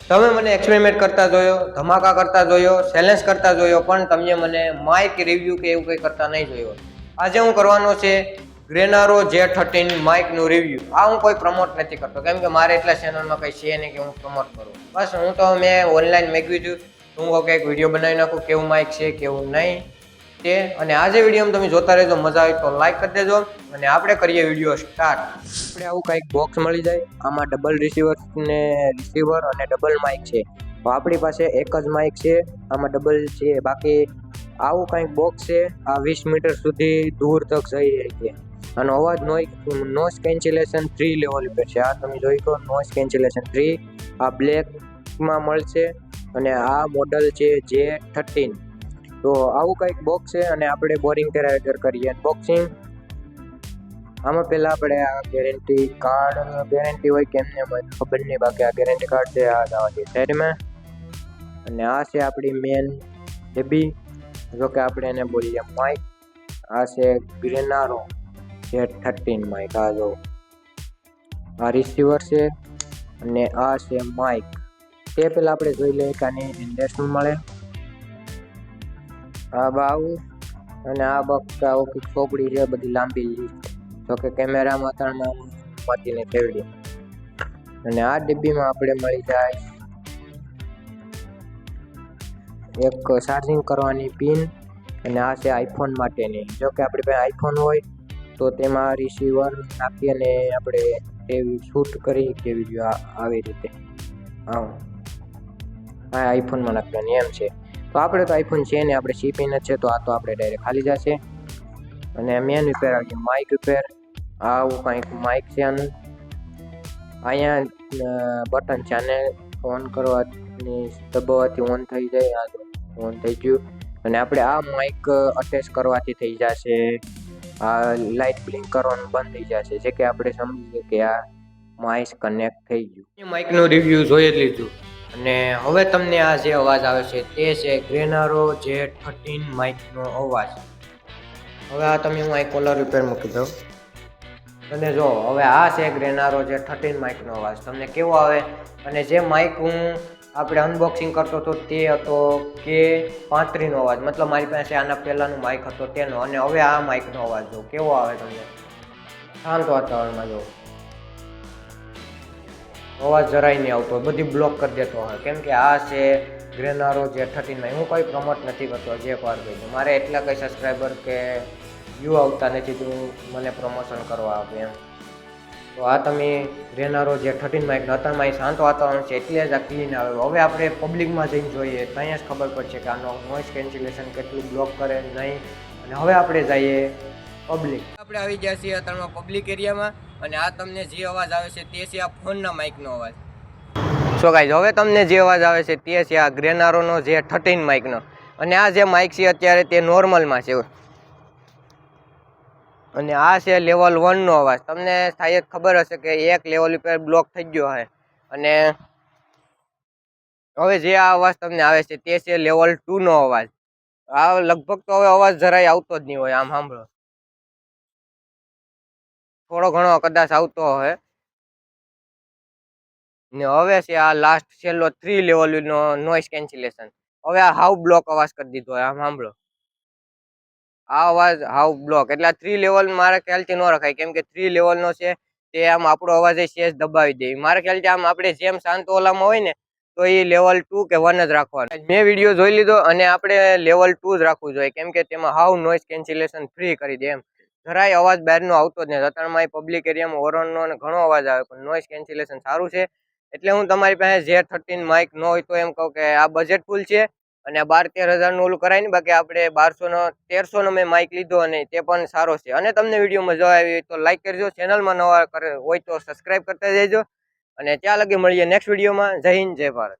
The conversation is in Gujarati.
તમે મને એક્સપેરિમેન્ટ કરતા જોયો, ધમાકા કરતા જોયો, ચેલેન્જ કરતા જોયો, પણ તમે મને માઇક રિવ્યુ કે એવું કંઈ કરતા નહીં જોયો. આજે હું કરવાનો છે ગ્રેનારો J13 માઇકનું રિવ્યુ. આ હું કોઈ પ્રમોટ નથી કરતો, કેમ કે મારે એટલા ચેનલમાં કંઈ છે નહીં કે હું પ્રમોટ કરું. બસ હું તો મેં ઓનલાઈન મેળવ્યું હતું, હું કંઈક વિડીયો બનાવી નાખું કેવું માઇક છે કેવું નહીં તે. અને આજે વિડીયોમાં તમે જોતા રહેજો, મજા આવે તો લાઈક કરી દેજો અને આપણે કરીએ વિડીયો સ્ટાર્ટ. આપણે આવું કંઈક બોક્સ મળી જાય, આમાં ડબલ રિસીવર અને ડબલ માઇક છે. તો આપણી પાસે એક જ માઇક છે, આમાં ડબલ છે. બાકી આવું કંઈક બોક્સ છે, આ 20 મીટર સુધી દૂર તક જઈ રહી છે. આનો અવાજ નોઇઝ કેન્સલેશન 3 લેવલ પર છે. આ તમે જોઈ શકો, નોઇઝ કેન્સલેશન 3 આ બ્લેકમાં મળશે અને આ મોડલ છે J13. તો આવું કંઈક બોક્સ છે અને આપણે બોરિંગ કરાવી કરીએ અનબોક્સિંગ. આમાં પહેલાં આપણે આ ગેરંટી હોય કેમ ને મને ખબર નહીં, બાકી આ ગેરંટી કાર્ડ છે. આ જવા દે સાઈડમાં. અને આ છે આપણી મેન ડબ્બી, જો કે આપણે એને બોલીએ માઇક. આ છે ગ્રેનારો J13 માઇક. આ જો આ રિસીવર છે અને આ છે માઇક. તે પહેલાં આપણે જોઈ લઈએ કે આની અંદર શું મળે. આ બાવું અને આ બક્કા કંઈક ચોપડી છે, બધી લાંબી લીસ્ટ, જો કે કેમેરામાં ત્રણ પતિને ફેરવી. અને આ ડબ્બીમાં આપણે મળી જાય એક ચાર્જિંગ કરવાની પિન અને આ છે આઈફોન માટેની. જો કે આપણી પાસે આઈફોન હોય તો તેમાં રિસીવર નાખી અને આપણે એવી શૂટ કરી કે વિડીયો આવી રીતે. હા આઈફોનમાં નાખવાની એમ છે. તો આપણે તો આઈફોન છે ને, આપણે સી પિન જ છે, તો આ તો આપણે ડાયરેક્ટ ખાલી જશે. અને મેન રિપેર આવી માઇક રિપેર. આવું કંઈક માઇક છે આનું. અહીંયા બટન છે, આને ઓન કરવાથી દબાવવાથી ઓન થઈ જાય. આ ઓન થઈ ગયું. અને આપણે આ માઇક અટેચ કરવાથી થઈ જશે આ લાઇટ બ્લિંક કરવાનું બંધ થઈ જશે, જે કે આપણે સમજીએ કે આ માઇક કનેક્ટ થઈ ગયું. માઇકનું રિવ્યુ જોઈ જ લીધું અને હવે તમને આ જે અવાજ આવે છે તે છે ગ્રેનારો J13 માઇકનો અવાજ. હવે આ તમે હું આ કોલર રિપેર મૂકી દઉં અને જો હવે આ છે ગ્રેનારો J13 માઇકનો અવાજ તમને કેવો આવે. અને જે માઇક હું આપણે અનબોક્સિંગ કરતો હતો તે હતો K35 નો અવાજ, મતલબ મારી પાસે આના પહેલાંનો માઇક હતો તેનો. અને હવે આ માઇકનો અવાજ જો કેવો આવે તમને શાંત વાતાવરણમાં. જો અવાજ જરાય નહીં આવતો, બધી બ્લોક કરી દેતો હોય, કેમ કે આ છે ગ્રેનારો J13 માં. હું કંઈ પ્રમોટ નથી કરતો, જે વાર કહી દઉં, મારે એટલા કંઈ સબસ્ક્રાઈબર કે વ્યૂ આવતા નથી તો મને પ્રમોશન કરવા આપે એમ. તો આ તમે ગ્રેનારો J13 માઇક અત્યારમાં શાંત વાતાવરણ છે એટલે જ આ ક્લીન આવે. હવે આપણે પબ્લિકમાં જઈને જોઈએ ત્યાં જ ખબર પડશે કે આનો નોઇઝ કેન્સલેશન કેટલું બ્લોક કરે નહીં. અને હવે આપણે જઈએ પબ્લિક. આપણે આવી ગયા છીએ અત્યારમાં પબ્લિક એરિયામાં અને આ તમને જે અવાજ આવે છે તે છે આ ફોનના માઇકનો અવાજ. સો ગાઈઝ, હવે તમને જે અવાજ આવે છે તે છે આ ગ્રેનારોનો J13 માઇકનો. અને આ જે માઇક છે અત્યારે તે નોર્મલમાં છે અને આ છે લેવલ 1 નો અવાજ. તમને શાયદ ખબર હશે કે એક લેવલ ઉપર બ્લોક થઈ ગયો છે. અને હવે જે આ અવાજ તમને આવે છે તે છે લેવલ 2 નો અવાજ. આ લગભગ તો હવે અવાજ જરાય આવતો જ નહીં હોય. આમ સાંભળો, થોડો ઘણો કદાચ આવતો હોય. ને હવે છે આ લાસ્ટ છેલ્લો 3 લેવલનો નોઇઝ કેન્સલેશન. હવે આ હાવ બ્લોક અવાજ કરી દીધો હોય. આમ સાંભળો, આ અવાજ હાવ બ્લોક. એટલે 3 લેવલ મારા ખ્યાલથી ન રખાય, કેમ કે 3 લેવલનો છે તે આમ આપણો અવાજ સેજ દબાવી દે. મારા ખ્યાલથી આમ આપણે જેમ શાંત ઓલામાં હોય ને તો એ લેવલ 2 કે 1 જ રાખવાનું. મેં વિડીયો જોઈ લીધો અને આપણે લેવલ 2 જ રાખવું જોઈએ, કેમ કે તેમાં હાવ નોઇઝ કેન્સલેશન ફ્રી કરી દે એમ. જરાય અવાજ બહારનો આવતો જ નહીં. અત્યારમાં પબ્લિક એરિયામાં હોરનનો અને ઘણો અવાજ આવે, પણ નોઇઝ કેન્સલેશન સારું છે. એટલે હું તમારી પાસે J13 માઇક ન હોય તો એમ કહું કે આ બજેટ ફૂલ છે અને 12-13 હજારનું ઓલું કરાય ને. બાકી આપણે 1300નો મેં માઇક લીધો અને તે પણ સારો છે. અને તમને વિડીયો મજા આવી તો લાઈક કરજો, ચેનલમાં નવા હોય તો સબસ્ક્રાઈબ કરતા જજો. અને ત્યાં લગી મળીએ નેક્સ્ટ વિડીયોમાં. જય હિન્દ, જય ભારત.